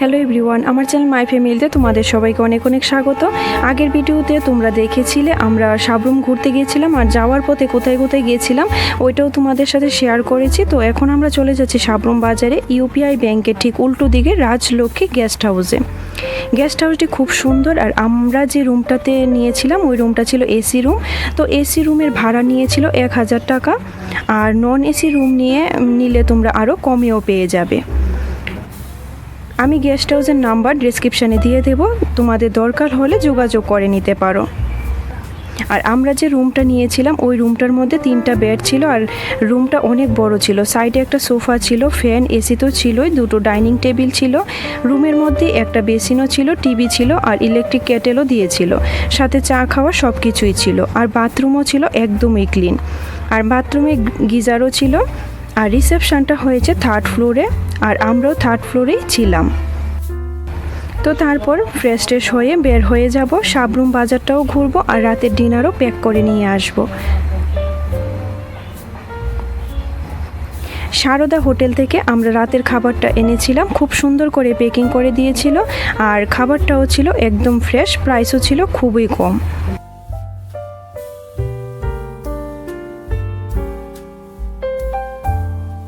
Hello everyone, আমার channel my ফ্যামিলিতে তোমাদের সবাইকে অনেক অনেক স্বাগত। আগের ভিডিওতে তোমরা দেখেছিলে আমরা সাবরুম ঘুরতে গিয়েছিলাম, আর যাওয়ার পথে কোথায় কোথায় গিয়েছিলাম ওইটাও তোমাদের সাথে শেয়ার করেছি। তো এখন আমরা চলে যাচ্ছি সাবরুম বাজারে, ইউপিআই ব্যাংকের ঠিক উল্টো দিকে রাজলক্ষ্মী গেস্ট হাউসে। গেস্ট হাউসটি খুব সুন্দর, আর আমরা যে রুমটাতে নিয়েছিলাম ওই রুমটা ছিল এসি রুম। তো এসি রুমের ভাড়া নিয়েছিল 1000 টাকা, আর নন এসি রুম নিলে তোমরা আরও কমেও পেয়ে যাবে। আমি গেস্ট হাউসের নাম্বার ডেসক্রিপশানে দিয়ে দেব, তোমাদের দরকার হলে যোগাযোগ করে নিতে পারো। আর আমরা যে রুমটা নিয়েছিলাম ওই রুমটার মধ্যে 3টা বেড ছিল, আর রুমটা অনেক বড় ছিল। সাইডে একটা সোফা ছিল, ফ্যান, এসি তো ছিলই, 2টো ডাইনিং টেবিল ছিল, রুমের মধ্যে একটা বেসিনও ছিল, টিভি ছিল, আর ইলেকট্রিক কেটেলও দিয়েছিল, সাথে চা খাওয়া সব কিছুই ছিল। আর বাথরুমও ছিল একদমই ক্লিন, আর বাথরুমে গিজারও ছিল। আর রিসেপশনটা হয়েছে 3rd ফ্লোরে, আর আমরাও 3rd ফ্লোরেই ছিলাম। তো তারপর ফ্রেশ ট্রেশ হয়ে বের হয়ে যাব, সাবরুম বাজারটাও ঘুরবো, আর রাতের ডিনারও প্যাক করে নিয়ে আসব। সারদা হোটেল থেকে আমরা রাতের খাবারটা এনেছিলাম, খুব সুন্দর করে প্যাকিং করে দিয়েছিল, আর খাবারটাও ছিল একদম ফ্রেশ, প্রাইসও ছিল খুবই কম।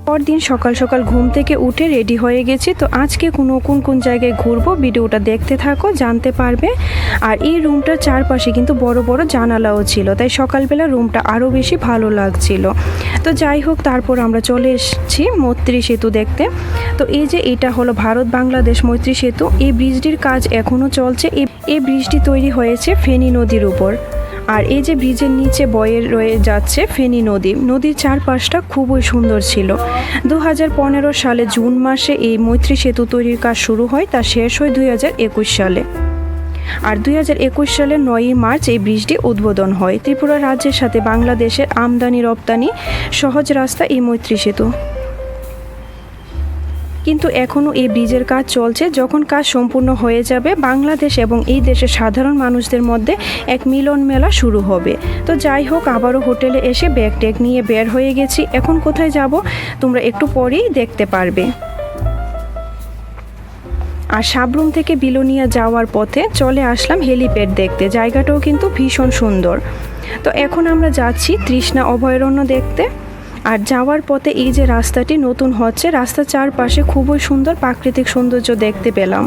পরদিন সকাল সকাল ঘুম থেকে উঠে রেডি হয়ে গেছি। তো আজকে কোন জায়গায় ঘুরবো ভিডিওটা দেখতে থাকো, জানতে পারবে। আর এই রুমটার চারপাশে কিন্তু বড় বড় জানালাও ছিল, তাই সকালবেলা রুমটা আরও বেশি ভালো লাগছিল। তো যাই হোক, তারপর আমরা চলে এসেছি মৈত্রী সেতু দেখতে। তো এই যে এটা হলো ভারত বাংলাদেশ মৈত্রী সেতু, এই ব্রিজটির কাজ এখনও চলছে। এই ব্রিজটি তৈরি হয়েছে ফেনী নদীর উপর, আর এই যে ব্রিজের নিচে বয়ে রয়ে যাচ্ছে ফেনী নদী। নদীর চারপাশটা খুবই সুন্দর ছিল। 2015 সালে জুন মাসে এই মৈত্রী সেতু তৈরির কাজ শুরু হয়, তা শেষ হয় 2021 সালে। আর 2021 সালের 9ই মার্চ এই ব্রিজটি উদ্বোধন হয়। ত্রিপুরা রাজ্যের সাথে বাংলাদেশের আমদানি রপ্তানি সহজ রাস্তা এই মৈত্রী সেতু। কিন্তু এখনও এই ব্রিজের কাজ চলছে। যখন কাজ সম্পূর্ণ হয়ে যাবে, বাংলাদেশ এবং এই দেশের সাধারণ মানুষদের মধ্যে এক মিলন মেলা শুরু হবে। তো যাই হোক, আবারও হোটেলে এসে ব্যাগ ট্যাগ নিয়ে বের হয়ে গেছি। এখন কোথায় যাব তোমরা একটু পরেই দেখতে পারবে। আর সাবরুম থেকে বিলোনিয়া যাওয়ার পথে চলে আসলাম হেলিপ্যাড দেখতে, জায়গাটাও কিন্তু ভীষণ সুন্দর। তো এখন আমরা যাচ্ছি তৃষ্ণা অভয়ারণ্য দেখতে। আর যাওয়ার পথে এই যে রাস্তাটি নতুন হচ্ছে, রাস্তার চারপাশে খুবই সুন্দর প্রাকৃতিক সৌন্দর্য দেখতে পেলাম।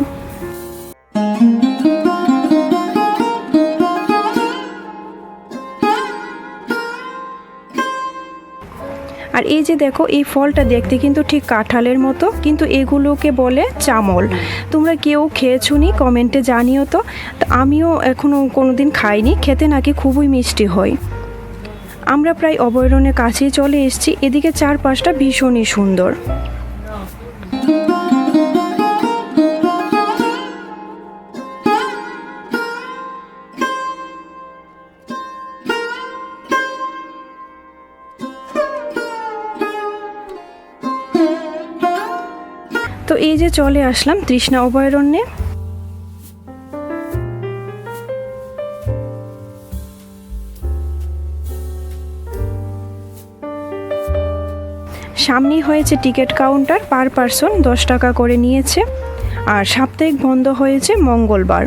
আর এই যে দেখো, এই ফলটা দেখতে কিন্তু ঠিক কাঁঠালের মতো, কিন্তু এগুলোকে বলে চামল। তোমরা কেউ খেয়েছো নি কমেন্টে জানিও তো। আমিও এখনও কোনোদিন খাইনি, খেতে নাকি খুবই মিষ্টি হয়। আমরা প্রায় অভয়ারণ্যের কাছেই চলে এসেছি। এদিকে চারপাশটা ভীষণই সুন্দর। তো এই যে চলে আসলাম তৃষ্ণা অভয়ারণ্যে। সামনেই হয়েছে টিকিট কাউন্টার, পার পারসন 10 টাকা করে নিয়েছে। আর সাপ্তাহিক বন্ধ হয়েছে মঙ্গলবার।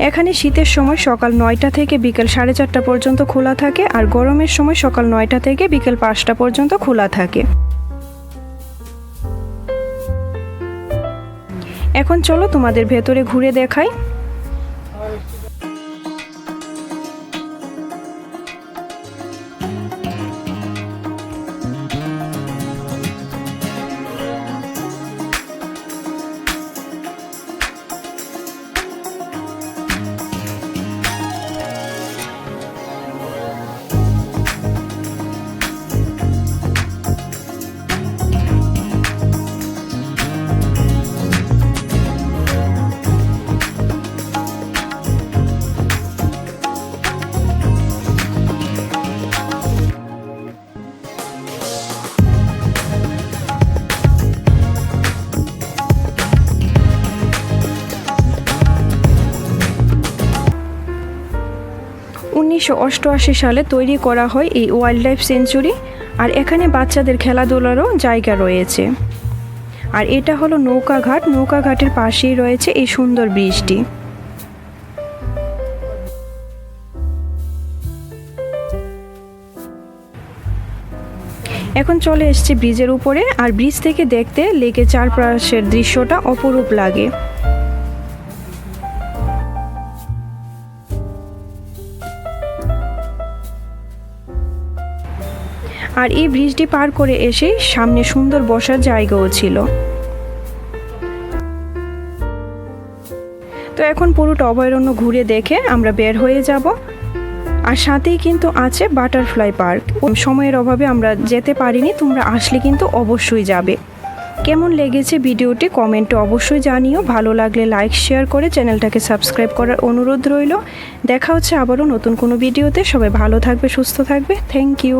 এখানে শীতের সময় সকাল 9টা থেকে বিকেল 4:30 পর্যন্ত খোলা থাকে, আর গরমের সময় সকাল 9টা থেকে বিকেল 5টা পর্যন্ত খোলা থাকে। এখন চলো তোমাদের ভেতরে ঘুরে দেখাই। '88 সালে তৈরি করা হয় এই ওয়াইল্ড লাইফ সেঞ্চুরি, আর এখানে বাচ্চাদের খেলাধুলারও জায়গা রয়েছে। আর এটা হলো নৌকাঘাট, নৌকাঘাটের পাশেই রয়েছে এই সুন্দর ব্রিজটি। এখন চলে এসেছি ব্রিজের উপরে, আর ব্রিজ থেকে দেখতে লেকের চারপাশের দৃশ্যটা অপরূপ লাগে। আর এই ব্রিজটি পার করে এসে সামনে সুন্দর বসার জায়গাও ছিল। তো এখন পুরোটা অভয়ারণ্য ঘুরে দেখে আমরা বের হয়ে যাব। আর সাথেই কিন্তু আছে বাটারফ্লাই পার্ক। সময়ের অভাবে আমরা যেতে পারিনি, তোমরা আসলে কিন্তু অবশ্যই যাবে। কেমন লেগেছে ভিডিওটি কমেন্টে অবশ্যই জানিও। ভালো লাগলে লাইক শেয়ার করে চ্যানেলটাকে সাবস্ক্রাইব করার অনুরোধ রইল। দেখা হচ্ছে আবারও নতুন কোনো ভিডিওতে। সবাই ভালো থাকবে, সুস্থ থাকবে। Thank you.